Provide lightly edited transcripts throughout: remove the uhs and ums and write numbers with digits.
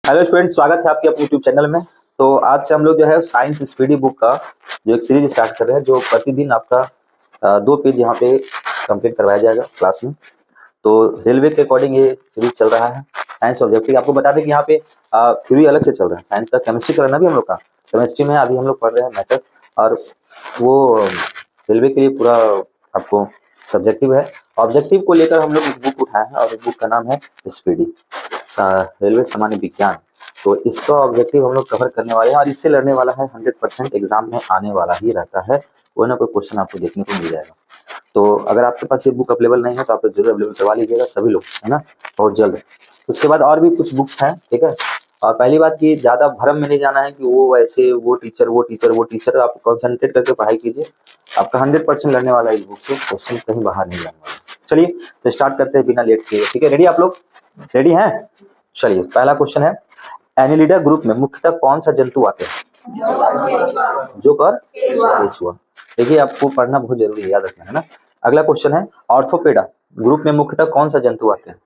Hello student, स्वागत है आपके अपने यूट्यूब चैनल में। तो आज से हम लोग जो है साइंस स्पीडी बुक का जो एक सीरीज स्टार्ट कर रहे हैं, जो प्रतिदिन आपका 2 पेज यहाँ पे कंप्लीट करवाया जाएगा क्लास में। तो रेलवे के अकॉर्डिंग ये सीरीज चल रहा है। साइंस ऑब्जेक्टिव आपको बता दें कि यहाँ पे थ्योरी अलग से चल रहा है। साइंस का केमिस्ट्री चल रहा है ना, अभी हम लोग का केमिस्ट्री में अभी हम लोग पढ़ रहे हैं मैटर, और वो रेलवे के लिए पूरा आपको सब्जेक्टिव है। ऑब्जेक्टिव को लेकर हम लोग एक बुक उठाए हैं और इस बुक का नाम है स्पीडी रेलवे सामान्य विज्ञान। तो इसका ऑब्जेक्टिव हम लोग कवर करने वाले हैं और इससे लड़ने वाला है 100% एग्जाम में आने वाला ही रहता है। कोई ना कोई क्वेश्चन आपको देखने को मिल जाएगा। तो अगर आपके पास ये बुक अवेलेबल नहीं है तो आप जरूर अवेलेबल करवा लीजिएगा सभी लोग, है ना, बहुत जल्द। उसके बाद और भी कुछ बुक्स हैं, ठीक है। और पहली बात कि ज़्यादा भ्रम में नहीं जाना है कि वो वैसे वो टीचर आप कंसंट्रेट करके पढ़ाई कीजिए। आपका 100% लड़ने वाला है इस बुक से, क्वेश्चन कहीं बाहर नहीं जाने वाला। चलिए तो स्टार्ट करते हैं बिना लेट किए, ठीक है। रेडी आप लोग? रेडी हैं? चलिए पहला क्वेश्चन है, एनिलिडा ग्रुप में मुख्यतः कौन सा जंतु आते हैं? जोकर, केचुआ। देखिए आपको पढ़ना बहुत जरूरी है, याद रखना, है ना। अगला क्वेश्चन है, ऑर्थोपेडा ग्रुप में मुख्यतः कौन सा जंतु आते हैं?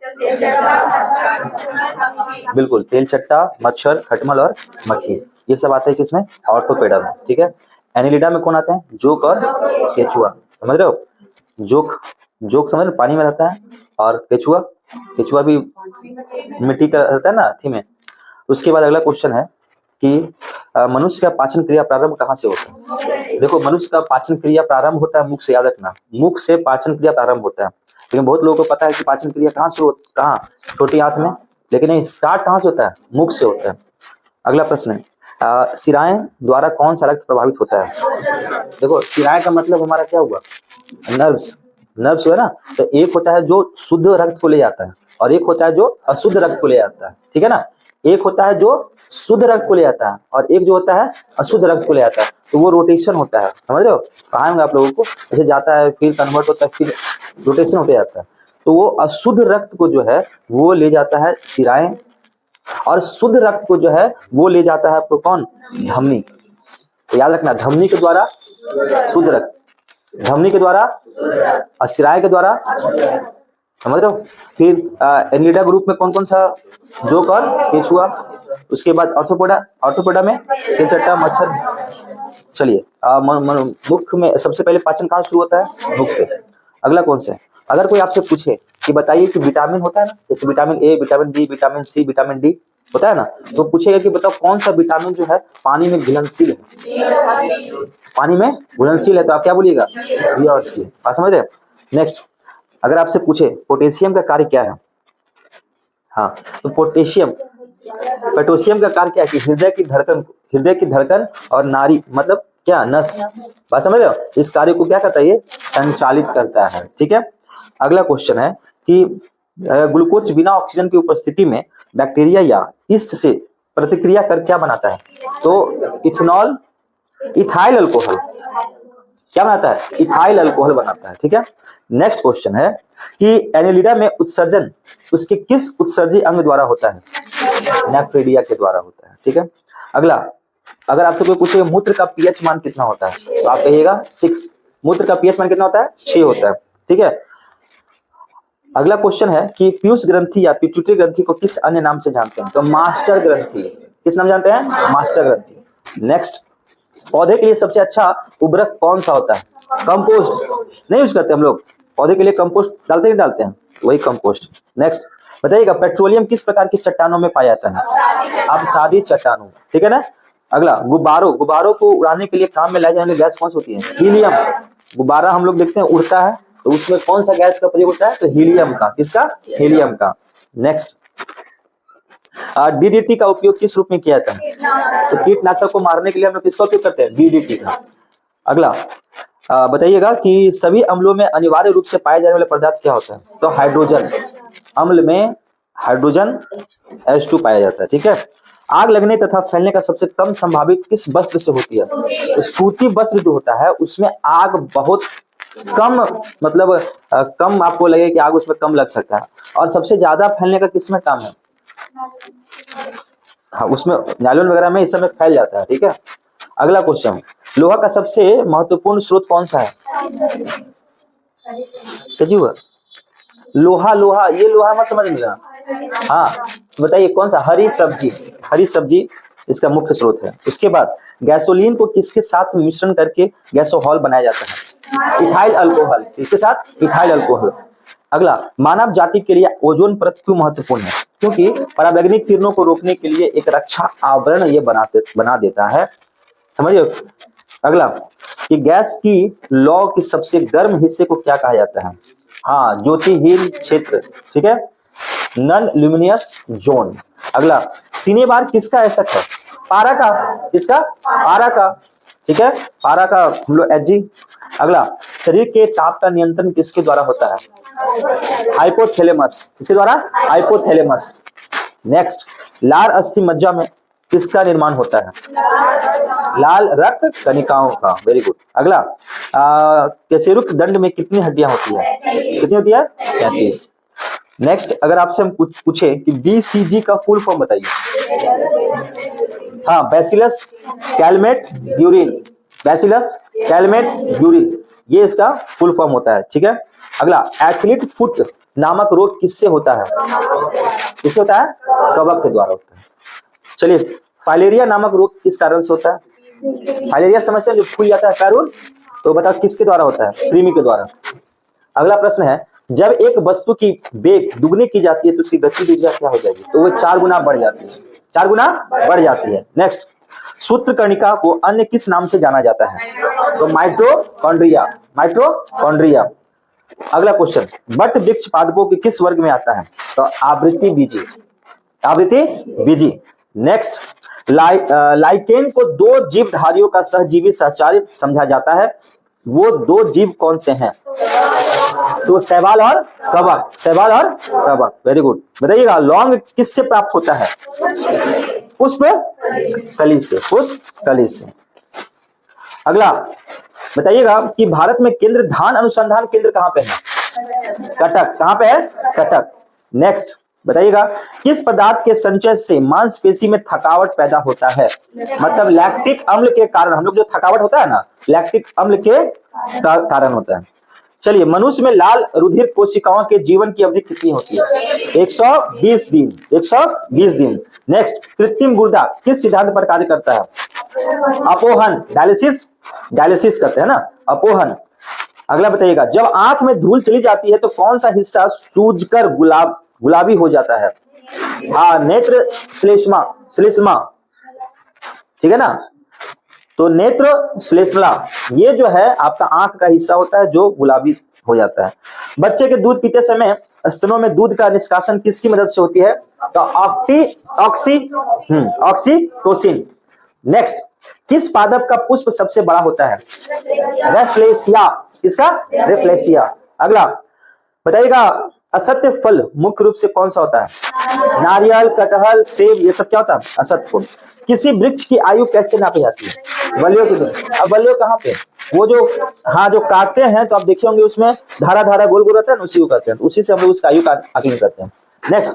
बिल्कुल, तेलचट्टा, मच्छर, खटमल और मक्खी, ये सब आते हैं किसमें? ऑर्थोपेडा में, ठीक है। एनिलिडा में कौन आते हैं? जोक और केचुआ, समझ रहे हो। जोक समझ रहे हो, पानी में रहता है, और केचुआ भी मिट्टी का रहता है ना, थी में। उसके बाद अगला क्वेश्चन है कि मनुष्य का पाचन क्रिया प्रारंभ कहाँ से होता है? देखो, मनुष्य का पाचन क्रिया प्रारंभ होता है मुख से, याद रखना, मुख से पाचन क्रिया प्रारंभ होता है। लेकिन बहुत लोगों को पता है कि पाचन क्रिया कहाँ से कहाँ? छोटी आंत में, लेकिन नहीं, स्टार्ट कहाँ से होता है? मुख से होता है। अगला प्रश्न है, शिराएं द्वारा कौन सा रक्त प्रभावित होता है? देखो, शिराएं का मतलब हमारा क्या हुआ? नर्व्स हुआ ना। तो एक होता है जो शुद्ध रक्त को ले जाता है और एक होता है जो अशुद्ध रक्त को ले जाता है, ठीक है ना। एक होता है जो शुद्ध रक्त को ले जाता है और एक जो होता है अशुद्ध रक्त को ले जाता है। तो वो रोटेशन होता है, समझ रहे हो। कहा होंगे आप लोगों को, जैसे जाता है फिर कन्वर्ट होता है फिर रोटेशन होते जाता है। तो वो अशुद्ध रक्त को जो है वो ले जाता है शिराएं, और शुद्ध रक्त को जो है वो ले जाता है आपको कौन? धमनी। तो याद रखना, धमनी के द्वारा शुद्ध रक्त, धमनी के द्वारा और शिराएं के द्वारा, समझ रहे हो। फिर एनिलिडा ग्रुप में कौन कौन सा? जोक और केचुआ। उसके बाद ऑर्थोपोडा में तेलचट्टा, मच्छर। चलिए मुख में सबसे पहले पाचन कहाँ शुरू होता है? मुख से। अगला कौन सा है? अगर कोई आपसे पूछे कि बताइए कि विटामिन होता है ना, जैसे vitamin A, vitamin B, vitamin C, vitamin D होता है ना, तो पूछेगा कि बताओ कौन सा विटामिन जो है पानी में घुलनशील है? पानी में घुलनशील है, तो आप क्या बोलिएगा? बी और सी। बात समझ रहे हैं। नेक्स्ट, अगर आपसे पूछे पोटेशियम का कार्य क्या है? हाँ, तो पोटेशियम का कार्य क्या है कि हृदय की धड़कन और नाड़ी, मतलब क्या? नस। बात समझ रहे हो। इस कार्य को क्या करता है? ये संचालित करता है, ठीक है। अगला क्वेश्चन है कि ग्लूकोज बिना ऑक्सीजन की उपस्थिति में बैक्टीरिया या ईस्ट से प्रतिक्रिया कर क्या बनाता है? तो इथाइल अल्कोहल क्या बनाता है? इथाइल अल्कोहल बनाता है, ठीक है। नेक्स्ट क्वेश्चन है कि एनिलिडा में उत्सर्जन उसके किस उत्सर्जी अंग द्वारा होता है? नेफ्रेडिया के द्वारा होता है, ठीक है। अगला, अगर आपसे कोई पूछे मूत्र का पीएच मान कितना होता है, तो आप कहिएगा 6। मूत्र का पीएच मान कितना होता है? 6 होता है, ठीक है। अगला क्वेश्चन है कि पीयूष ग्रंथि या पिट्यूटरी ग्रंथि को किस अन्य नाम से जानते हैं? तो मास्टर ग्रंथि। किस नाम जानते हैं? मास्टर ग्रंथि। नेक्स्ट, पौधे के लिए सबसे अच्छा उर्वरक कौन सा होता है? कंपोस्ट। नहीं यूज करते हम लोग पौधे के लिए, कंपोस्ट डालते ही डालते हैं, वही कंपोस्ट। नेक्स्ट बताइएगा, पेट्रोलियम किस प्रकार की चट्टानों में पाया जाता है? अब सादी चट्टानों, ठीक है ना। अगला, गुब्बारों को उड़ाने के लिए काम में लाई जाने वाली गैस कौन सी होती है? हीलियम। गुब्बारा हम लोग देखते हैं उड़ता है, तो उसमें कौन सा गैस का प्रयोग होता है? तो हीलियम का। किसका? हीलियम का। नेक्स्ट, डीडीटी का उपयोग किस रूप में किया जाता है? तो कीटनाशक को मारने के लिए हम लोग किसका उपयोग करते हैं? डीडीटी का। अगला बताइएगा कि सभी अम्लों में अनिवार्य रूप से पाए जाने वाले पदार्थ क्या होता है? तो हाइड्रोजन। अम्ल में हाइड्रोजन H2 पाया जाता है, ठीक है। आग लगने तथा फैलने का सबसे कम संभावित किस वस्त्र से होती है? तो सूती वस्त्र जो होता है उसमें आग बहुत कम, मतलब कम आपको लगे कि आग उसमें कम लग सकता है। और सबसे ज्यादा फैलने का किसमें काम है? हाँ, उसमें नायलॉन वगैरह में इस समय फैल जाता है, ठीक है। अगला क्वेश्चन, लोहा का सबसे महत्वपूर्ण स्रोत कौन सा है? लोहा, ये लोहा मत समझ लेना, हाँ बताइए कौन सा? हरी सब्जी, हरी सब्जी इसका मुख्य स्रोत है। उसके बाद गैसोलीन को किसके साथ मिश्रण करके गैसोहॉल बनाया जाता है? Ethyl alcohol. इसके साथ इथाइल अल्कोहल। अगला, मानव जाति के लिए ओजोन परत क्यों महत्वपूर्ण है? क्योंकि पराबैंगनी किरणों को रोकने के लिए एक रक्षा आवरण ये बना देता है, समझिए। अगला, कि गैस की लौ के सबसे गर्म हिस्से को क्या कहा जाता है? हाँ, ज्योतिहीन क्षेत्र, ठीक है, नॉन ल्यूमिनियस जोन। अगला, सिनेबार किसका ऐसक है? पारा का। किसका? पारा का, ठीक है, पारा का हम लोग Hg। अगला, शरीर के ताप का नियंत्रण किसके द्वारा होता है? हाइपोथैलेमस। किसके द्वारा? हाइपोथैलेमस। नेक्स्ट, लाल अस्थि मज्जा में किसका निर्माण होता है? लाल रक्त कणिकाओं का। Very good. अगला, कशेरुक दंड में कितनी हड्डियां होती है? कितनी होती है? 33। नेक्स्ट, अगर आपसे हम पूछे कि BCG का फुल फॉर्म बताइए। हाँ, bacillus Calmette urine, bacillus Calmette urine, ये इसका फुल फॉर्म होता है, ठीक है। अगला, एथलीट फुट नामक रोग किससे होता है? किससे होता है? कवक के द्वारा होता है। चलिए, फाइलेरिया नामक रोग किस कारण से होता है? फाइलेरिया समस्या जो फूल जाता है पैरून, तो बताओ किसके द्वारा होता है? कृमि के द्वारा। अगला प्रश्न है, जब एक वस्तु की वेग दुगनी की जाती है तो उसकी गतिविधि क्या हो जाएगी? तो वो 4 गुना बढ़ जाती है, 4 गुना बढ़ जाती है। नेक्स्ट, सूत्रकर्णिका को अन्य किस नाम से जाना जाता है? तो माइटोकॉन्ड्रिया, माइटोकॉन्ड्रिया। अगला क्वेश्चन, बट वृक्ष पादपों के किस वर्ग में आता है? तो आवृत्ति बीजी, आवृत्ति बीजी। नेक्स्ट, लाइकेन को 2 जीवधारियों का सहजीवी सहचारी समझा जाता है, वो 2 जीव कौन से हैं? तो शैवाल और कवक, शैवाल और कवक। Very good. बताइएगा, लौंग किससे प्राप्त होता है? पुष्प कली से, पुष्प कली से। अगला बताइएगा कि भारत में केंद्र धान अनुसंधान केंद्र कहां पे है? कटक। कहां पे है? कटक। नेक्स्ट, बताइएगा, किस पदार्थ के संचय से मांसपेशी में थकावट पैदा होता है? मतलब लैक्टिक अम्ल के कारण, हम लोग जो थकावट होता है ना, लैक्टिक अम्ल के कारण होता है। चलिए, मनुष्य में लाल रुधिर कोशिकाओं के जीवन की अवधि कितनी होती है? 120 दिन, 120 दिन। नेक्स्ट, कृत्रिम गुर्दा किस सिद्धांत पर कार्य करता है? अपोहन, डायलिसिस, डायलिसिस करते हैं ना, अपोहन। अगला बताइएगा, जब आंख में धूल चली जाती है तो कौन सा हिस्सा सूजकर गुलाबी हो जाता है? हाँ, नेत्र श्लेष्मा, श्लेष्मा, ठीक है ना। तो नेत्र श्लेष्मा ये जो है आपका आंख का हिस्सा होता है जो गुलाबी हो जाता है। बच्चे के दूध पीते समय स्तनों में दूध का निष्कासन किसकी मदद से होती है? तो ऑक्सीटोसिन। नेक्स्ट, किस पादप का पुष्प सबसे बड़ा होता है? रेफ्लेसिया। किसका? रेफ्लेसिया। अगला बताइएगा, असत्य फल मुख्य रूप से कौन सा होता है? नारियल, कटहल, सेब, ये सब क्या होता है? असत्य फल। किसी वृक्ष की आयु कैसे नापी जाती है? बलियों की। अब बलियों कहाँ पे? वो जो, हाँ, जो काटते हैं तो आप देखे होंगे उसमें धारा धारा गोल गोल रहता है, उसी को कहते हैं, उसी से हम लोग उसका आयु आकलन करते हैं। नेक्स्ट,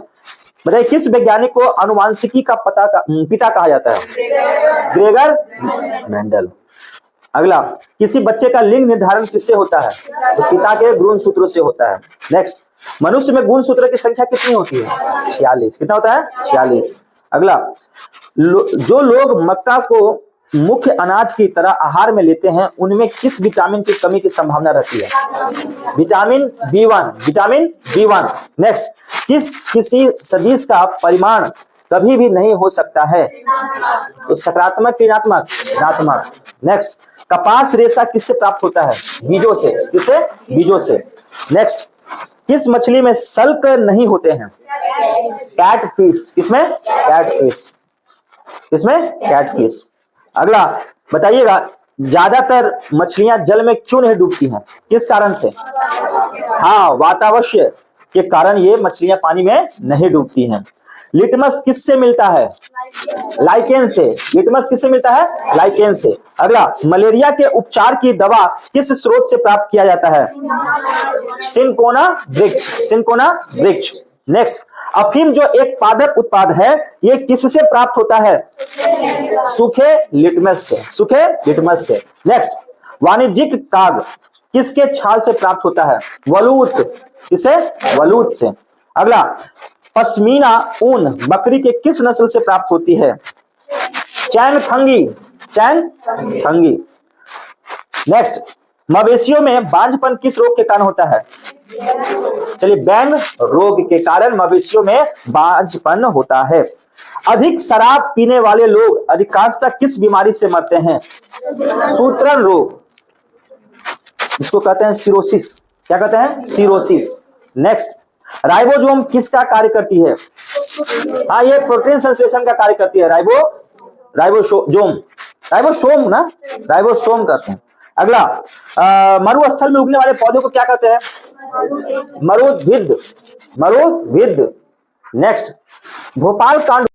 बताइए, किस वैज्ञानिक को आनुवांशिकी का पिता कहा जाता है? Gregor Mendel. अगला, किसी बच्चे का लिंग निर्धारण किससे होता है? तो पिता के गुणसूत्रों से होता है। नेक्स्ट, मनुष्य में गुणसूत्र की संख्या कितनी होती है? 46। कितना होता है? 46। अगला, जो लोग मक्का को मुख्य अनाज की तरह आहार में लेते हैं उनमें किस विटामिन की कमी की संभावना रहती है? Vitamin B1, vitamin B1। Next, किसी सदिश का परिमाण कभी भी नहीं हो सकता है? तो सकारात्मक, ऋणात्मक, ऋणात्मक। नेक्स्ट, कपास रेशा किससे प्राप्त होता है? बीजों से। किससे? बीजों से। नेक्स्ट, किस मछली में सल्क नहीं होते हैं? कैटफिश। किसमें? कैटफिश। किसमें? कैटफिश। अगला बताइएगा, ज्यादातर मछलियां जल में क्यों नहीं डूबती हैं? किस कारण से? हाँ, वातावश्य के कारण ये मछलियां पानी में नहीं डूबती हैं। लिटमस किससे मिलता है? लाइकेन से। लिटमस किससे मिलता है? लाइकेन से। अगला, मलेरिया के उपचार की दवा किस स्रोत से प्राप्त किया जाता है? सिनकोना वृक्ष, सिनकोना वृक्ष। नेक्स्ट, अफीम जो एक पादप उत्पाद है ये किससे प्राप्त होता है? सूखे लिटमस से, सूखे लिटमस से। नेक्स्ट, वाणिज्यिक काग किसके छाल से प्राप्त होता है? वलूत। किसे? वलूत से। अगला, पश्मीना ऊन बकरी के किस नस्ल से प्राप्त होती है? चैंगथंगी, चैंगथंगी। नेक्स्ट, मवेशियों में बांझपन किस रोग के कारण होता है? चलिए, बैंग रोग के कारण मवेशियों में बांझपन होता है। अधिक शराब पीने वाले लोग अधिकांशतः किस बीमारी से मरते हैं? सूत्रण रोग, इसको कहते हैं सिरोसिस। क्या कहते हैं? सिरोसिस। नेक्स्ट, राइबोसोम किसका कार्य करती है? हाँ, ये प्रोटीन संश्लेषण का कार्य करती है। राइबोसोम कहते हैं। अगला, मरुस्थल में उगने वाले पौधे को क्या कहते हैं? मरुद्भिद। नेक्स्ट, भोपाल कांड